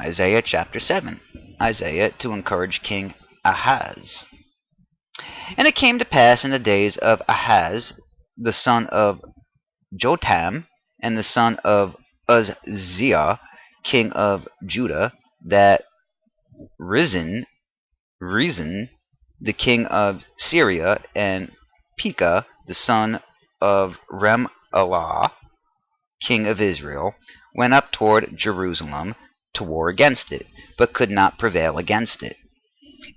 Isaiah chapter 7. Isaiah to encourage King Ahaz. And it came to pass in the days of Ahaz, the son of Jotam, and the son of Uzziah, king of Judah, that Rezin, the king of Syria, and Pekah, the son of Remaliah, king of Israel, went up toward Jerusalem to war against it, but could not prevail against it.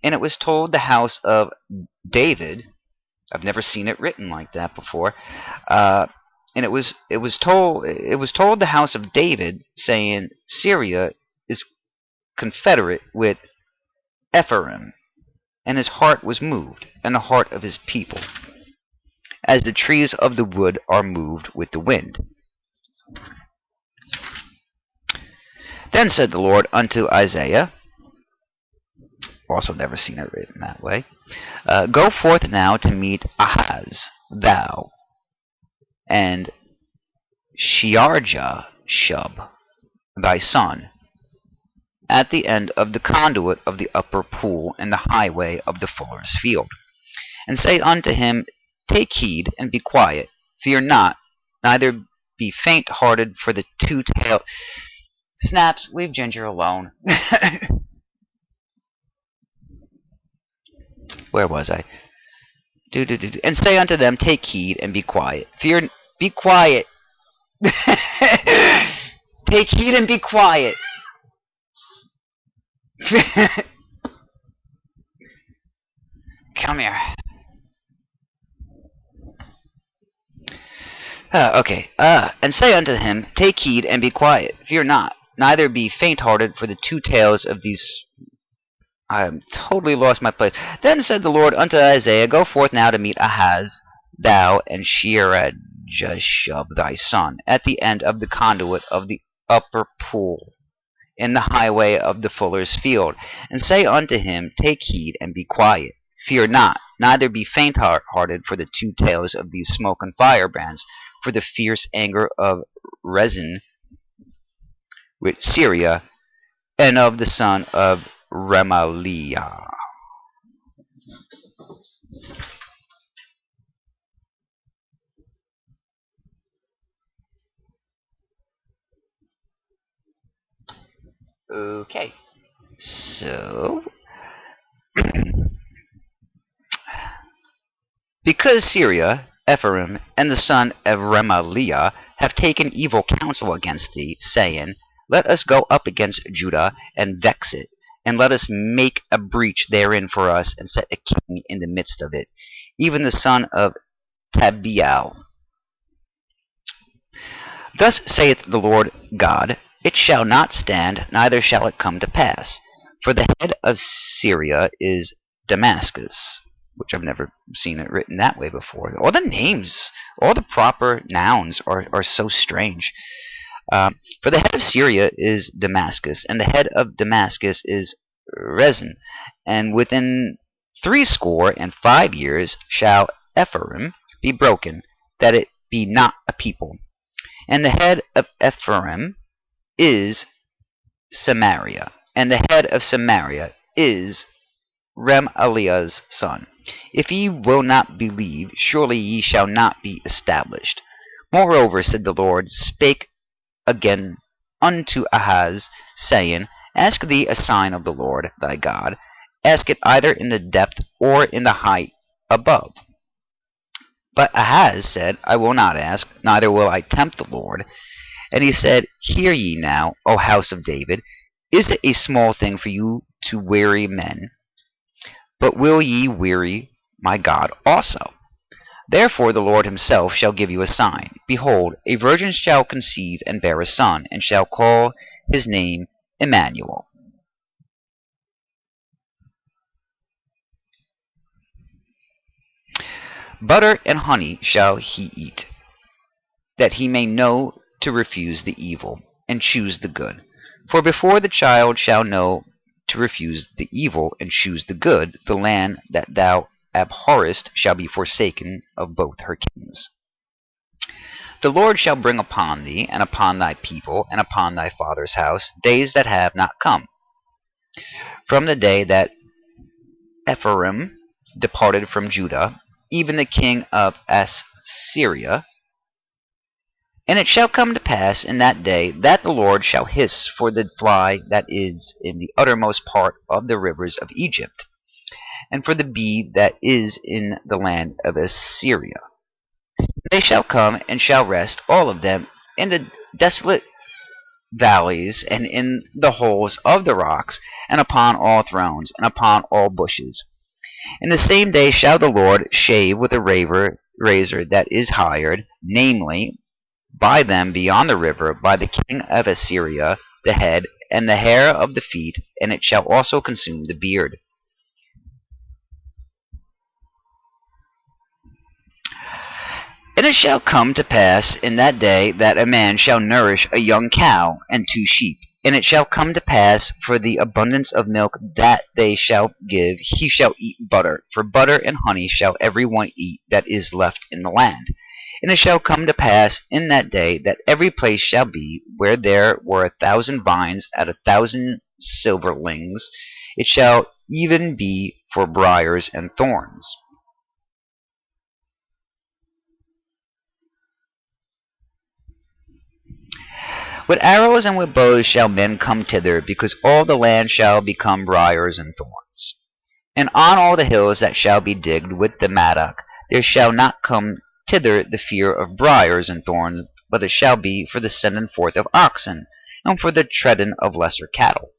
And it was told the house of David. I've never seen it written like that before. And it was told the house of David, saying, Syria is confederate with Ephraim, and his heart was moved, and the heart of his people, as the trees of the wood are moved with the wind. Then said the Lord unto Isaiah, also never seen it written that way, Go forth now to meet Ahaz, thou, and Shear-jashub, thy son, at the end of the conduit of the upper pool in the highway of the fuller's field. And say unto him, Take heed, and be quiet, fear not, neither be faint-hearted for the two-tailed... Snaps, leave Ginger alone. Where was I? And say unto them, Take heed, and be quiet. Be quiet. Take heed and be quiet. Come here. Okay. And say unto him, Take heed and be quiet. Fear not, neither be faint-hearted for the two tails of these... I totally lost my place. Then said the Lord unto Isaiah, Go forth now to meet Ahaz, thou, and Shear-jashub thy son, at the end of the conduit of the upper pool, in the highway of the fuller's field. And say unto him, Take heed and be quiet. Fear not, neither be faint-hearted for the two tails of these smoke and firebrands, for the fierce anger of Rezin with Syria, and of the son of Remaliah. Okay, so because Syria, Ephraim, and the son of Remaliah have taken evil counsel against thee, saying, Let us go up against Judah and vex it, and let us make a breach therein for us, and set a king in the midst of it, even the son of Tabeal. Thus saith the Lord God, It shall not stand, neither shall it come to pass. For the head of Syria is Damascus, which I've never seen it written that way before. All the names, all the proper nouns are so strange. For the head of Syria is Damascus, and the head of Damascus is Rezin. And within 65 years shall Ephraim be broken, that it be not a people. And the head of Ephraim is Samaria, and the head of Samaria is Remaliah's son. If ye will not believe, surely ye shall not be established. Moreover, said the Lord, spake again unto Ahaz, saying, Ask thee a sign of the Lord thy God, ask it either in the depth or in the height above. But Ahaz said, I will not ask, neither will I tempt the Lord. And he said, Hear ye now, O house of David, is it a small thing for you to weary men? But will ye weary my God also? Therefore the Lord himself shall give you a sign. Behold, a virgin shall conceive and bear a son, and shall call his name Emmanuel. Butter and honey shall he eat, that he may know to refuse the evil, and choose the good. For before the child shall know to refuse the evil, and choose the good, the land that thou abhorrest shall be forsaken of both her kings. The Lord shall bring upon thee, and upon thy people, and upon thy father's house, days that have not come, from the day that Ephraim departed from Judah, even the king of Assyria. And it shall come to pass in that day that the Lord shall hiss for the fly that is in the uttermost part of the rivers of Egypt, and for the bee that is in the land of Assyria. They shall come and shall rest, all of them, in the desolate valleys, and in the holes of the rocks, and upon all thrones, and upon all bushes. In the same day shall the Lord shave with a razor that is hired, namely, by them beyond the river, by the king of Assyria, the head, and the hair of the feet, and it shall also consume the beard. And it shall come to pass in that day that a man shall nourish a young cow and 2 sheep. And it shall come to pass for the abundance of milk that they shall give, he shall eat butter. For butter and honey shall every one eat that is left in the land. And it shall come to pass in that day that every place shall be, where there were 1,000 vines at 1,000 silverlings, it shall even be for briars and thorns. With arrows and with bows shall men come thither, because all the land shall become briars and thorns. And on all the hills that shall be digged with the mattock, there shall not come thither the fear of briars and thorns, but it shall be for the sending forth of oxen, and for the treading of lesser cattle.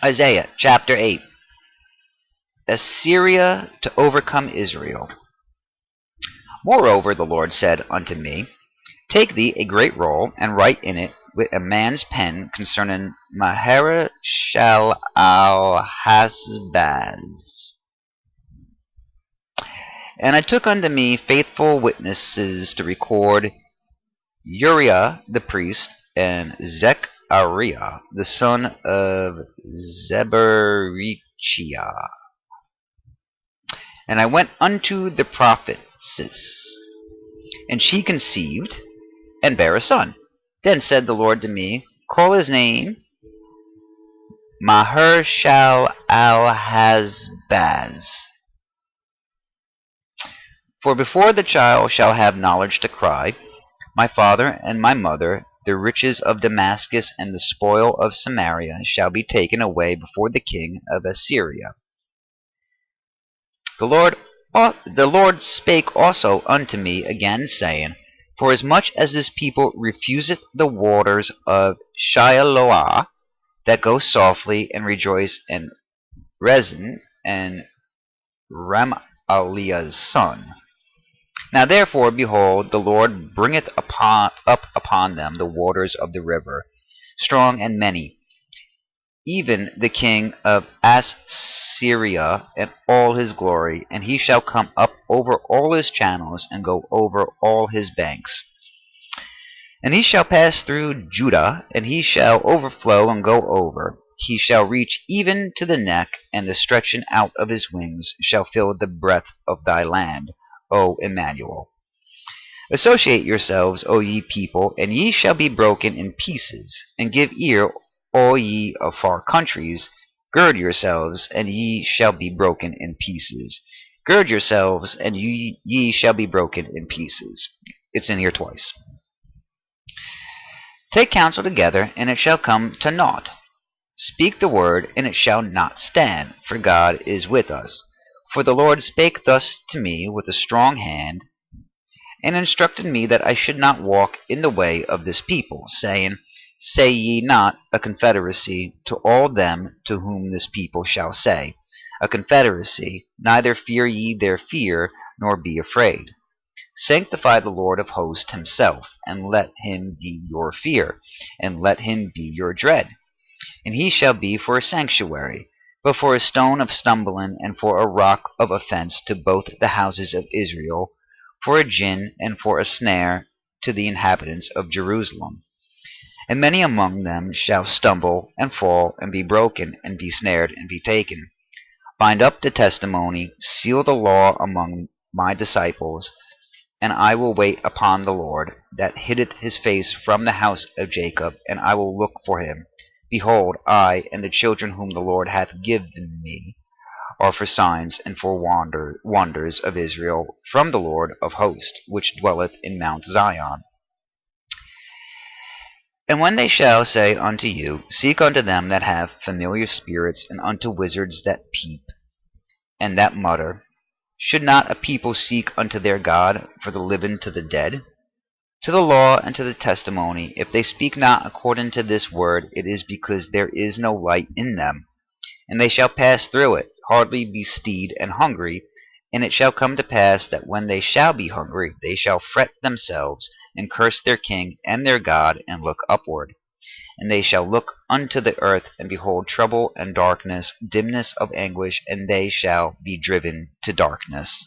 Isaiah chapter 8. Assyria to overcome Israel. Moreover the Lord said unto me, Take thee a great roll, and write in it with a man's pen concerning Maher-shalal-Hash-Baz. And I took unto me faithful witnesses to record Uriah the priest, and Zechariah the son of Zeberechiah. And I went unto the prophetess, and she conceived, and bare a son. Then said the Lord to me, Call his name Maher-shalal-Hash-Baz. For before the child shall have knowledge to cry, My father and my mother, the riches of Damascus and the spoil of Samaria shall be taken away before the king of Assyria. The Lord spake also unto me again, saying, Forasmuch as this people refuseth the waters of Shiloah, that go softly, and rejoice in Rezin and Remaliah's son. Now therefore, behold, the Lord bringeth up upon them the waters of the river, strong and many, even the king of Assyria and all his glory, and he shall come up over all his channels, and go over all his banks. And he shall pass through Judah, and he shall overflow and go over. He shall reach even to the neck, and the stretching out of his wings shall fill the breadth of thy land, O Emmanuel. Associate yourselves, O ye people, and ye shall be broken in pieces, and give ear, all ye of far countries. Gird yourselves, and ye shall be broken in pieces. Gird yourselves, and ye shall be broken in pieces. It's in here twice. Take counsel together, and it shall come to naught. Speak the word, and it shall not stand, for God is with us. For the Lord spake thus to me with a strong hand, and instructed me that I should not walk in the way of this people, saying, Say ye not a confederacy to all them to whom this people shall say, A confederacy, neither fear ye their fear, nor be afraid. Sanctify the Lord of hosts himself, and let him be your fear, and let him be your dread. And he shall be for a sanctuary, but for a stone of stumbling, and for a rock of offense to both the houses of Israel, for a gin and for a snare to the inhabitants of Jerusalem. And many among them shall stumble and fall, and be broken, and be snared, and be taken. Bind up the testimony, seal the law among my disciples, and I will wait upon the Lord, that hiddeth his face from the house of Jacob, and I will look for him. Behold, I and the children whom the Lord hath given me are for signs and for wonders of Israel from the Lord of hosts, which dwelleth in Mount Zion. And when they shall say unto you, Seek unto them that have familiar spirits, and unto wizards that peep, and that mutter, should not a people seek unto their God for the living to the dead? To the law and to the testimony, if they speak not according to this word, it is because there is no light in them. And they shall pass through it, hardly be steed and hungry. And it shall come to pass that when they shall be hungry, they shall fret themselves, and curse their king and their God, and look upward. And they shall look unto the earth, and behold trouble and darkness, dimness of anguish, and they shall be driven to darkness.